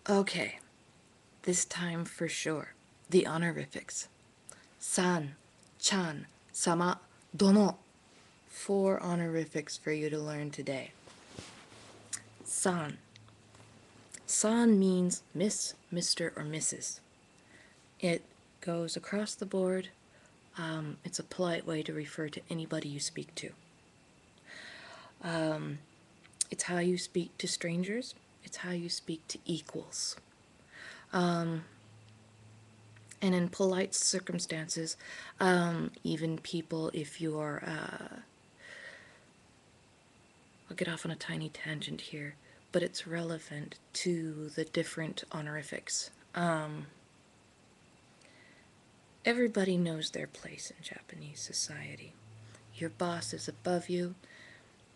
Okay, this time for sure. The honorifics. San, chan, sama, dono. 4 honorifics for you to learn today. San. San means Miss, Mr., or Mrs. It goes across the board. It's a polite way to refer to anybody you speak to. It's how you speak to strangers. It's how you speak to equals. And in polite circumstances, even people, if you are, I'll get off on a tiny tangent here, but it's relevant to the different honorifics. Everybody knows their place in Japanese society. Your boss is above you,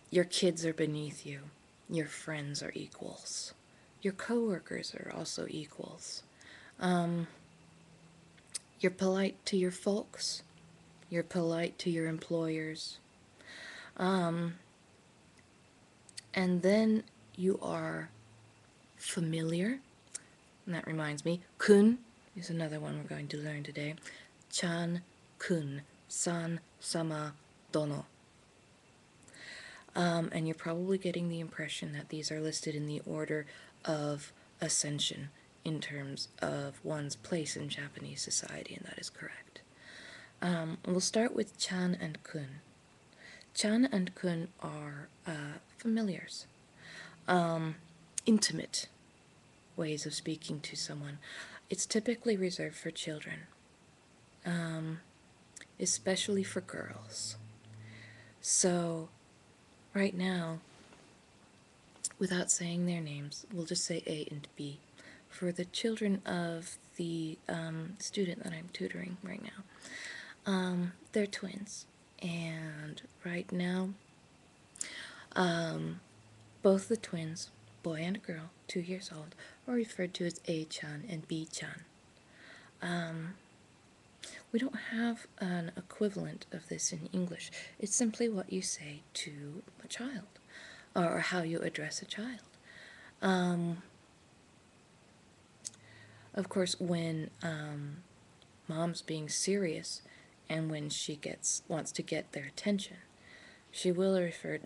your kids are beneath you, your friends are equals, your coworkers are also equals. You're polite to your folks, you're polite to your employers, and then you are familiar. And that reminds me, kun is another one we're going to learn today. Chan, kun, san, sama, dono. And you're probably getting the impression that these are listed in the order of ascension in terms of one's place in Japanese society, and that is correct. We'll start with chan and kun. Chan and kun are familiars, intimate ways of speaking to someone. It's typically reserved for children, especially for girls. So, right now, without saying their names, we'll just say A and B. For the children of the student that I'm tutoring right now, they're twins. And right now, both the twins, boy and girl, 2 years old, are referred to as A-chan and B-chan. We don't have an equivalent of this in English. It's simply what you say to a child, or how you address a child. Of course, when mom's being serious and when she wants to get their attention, she will refer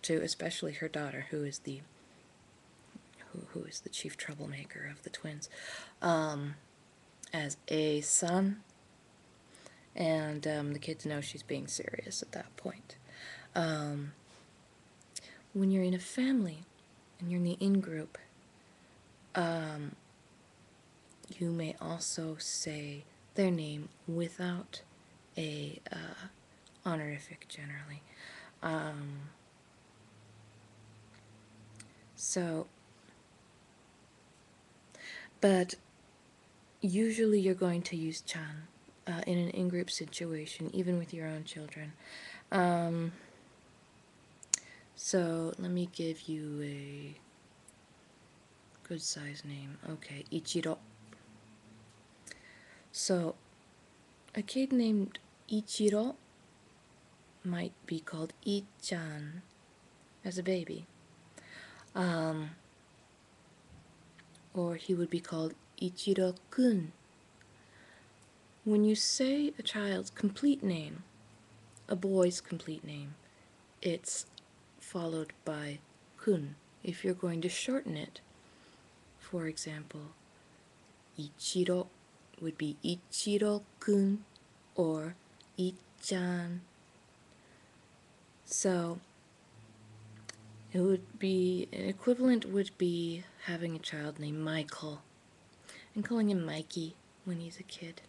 to especially her daughter, who is the chief troublemaker of the twins, as a son, and the kids know she's being serious at that point. When you're in a family and you're in the in-group, you may also say their name without a honorific generally. So, but usually you're going to use chan in an in-group situation, even with your own children. So let me give you a good size name. Okay, Ichiro. So a kid named Ichiro might be called I-chan as a baby. Or he would be called Ichiro-kun. When you say a child's complete name, a boy's complete name, it's followed by kun. If you're going to shorten it, for example, Ichiro would be Ichiro-kun or I-chan. So it would be, an equivalent would be having a child named Michael and calling him Mikey when he's a kid.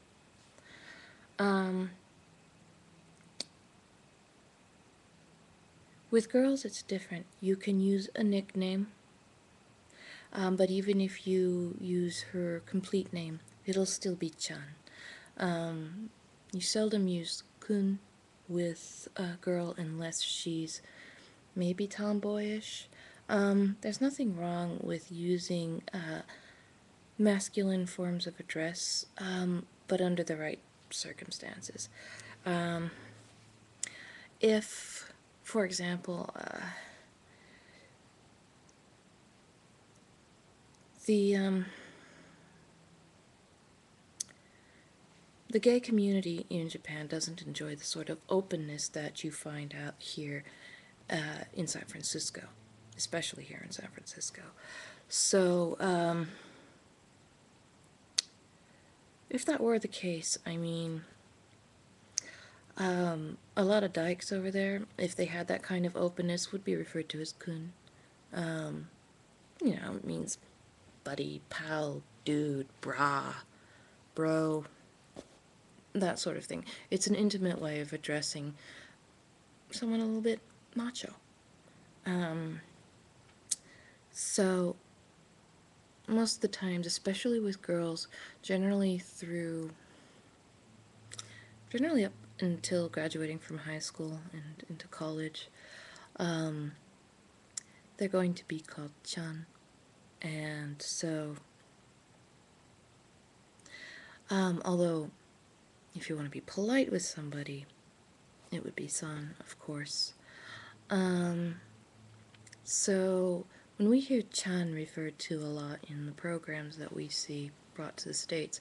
With girls, it's different. You can use a nickname, but even if you use her complete name, it'll still be Chan. You seldom use kun with a girl unless she's maybe tomboyish. There's nothing wrong with using masculine forms of address, but under the right circumstances. If, for example, The the gay community in Japan doesn't enjoy the sort of openness that you find out here in San Francisco, especially here in San Francisco. So, if that were the case, I mean, a lot of dykes over there, if they had that kind of openness, would be referred to as kun. It means buddy, pal, dude, bro, that sort of thing. It's an intimate way of addressing someone a little bit macho. So, most of the times, especially with girls, generally up until graduating from high school and into college, they're going to be called chan. And so, although if you want to be polite with somebody, it would be san, of course. So when we hear chan referred to a lot in the programs that we see brought to the States,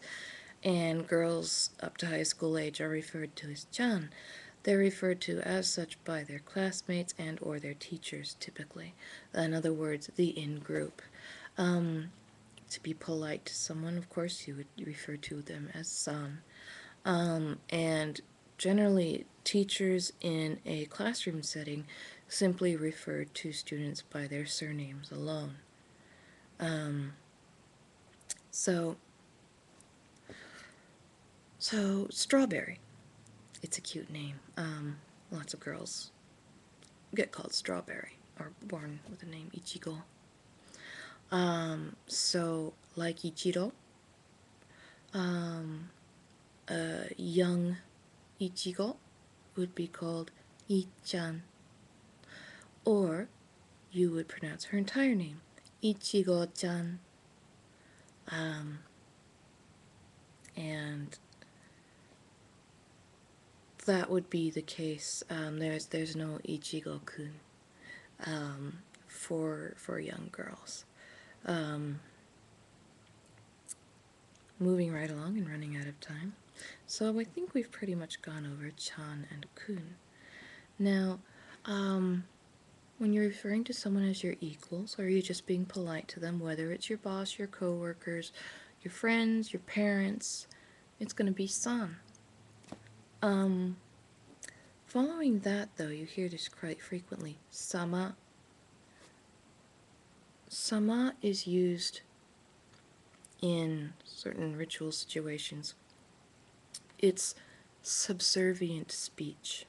and girls up to high school age are referred to as chan, they're referred to as such by their classmates and or their teachers, typically. In other words, the in-group. To be polite to someone, of course, you would refer to them as san. And generally, teachers in a classroom setting simply refer to students by their surnames alone. So Strawberry. It's a cute name. Lots of girls get called Strawberry or born with the name Ichigo. So like Ichiro, a young Ichigo would be called I-chan, or you would pronounce her entire name, Ichigo-chan. And that would be the case. There's no Ichigo-kun for young girls. Moving right along and running out of time. So I think we've pretty much gone over chan and kun. Now, when you're referring to someone as your equals, or you're just being polite to them, whether it's your boss, your coworkers, your friends, your parents, it's going to be san. Following that, though, you hear this quite frequently, sama. Sama is used in certain ritual situations. It's subservient speech,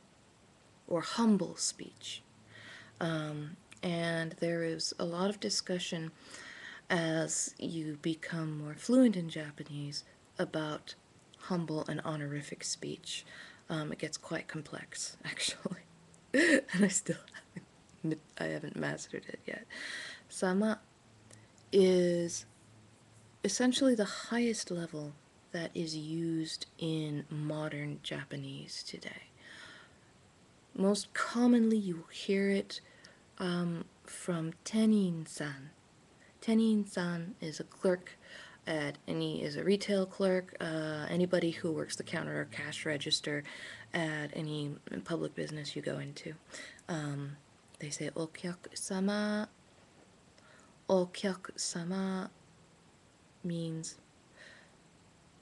or humble speech. And there is a lot of discussion as you become more fluent in Japanese about humble and honorific speech. It gets quite complex, actually, and I haven't mastered it yet. Sama is essentially the highest level that is used in modern Japanese today. Most commonly, you hear it from tenin-san. Tenin-san is a clerk is a retail clerk, anybody who works the counter or cash register at any public business you go into. They say okyaku-sama. Okyaku-sama means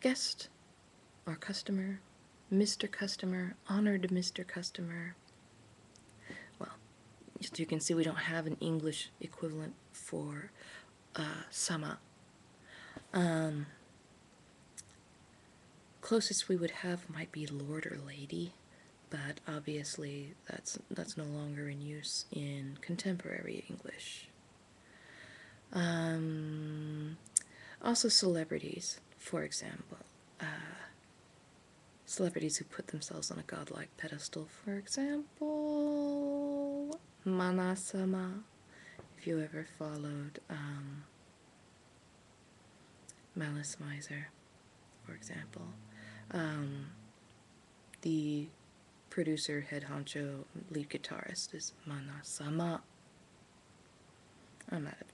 guest or customer, Mr. Customer, honored Mr. Customer. Well, as you can see, we don't have an English equivalent for sama. Closest we would have might be Lord or Lady, but obviously that's no longer in use in contemporary English. Also celebrities, for example. Celebrities who put themselves on a godlike pedestal, for example, Mana-sama, if you ever followed Malice Miser, for example. The producer, head honcho, lead guitarist is Mana-sama. I'm out of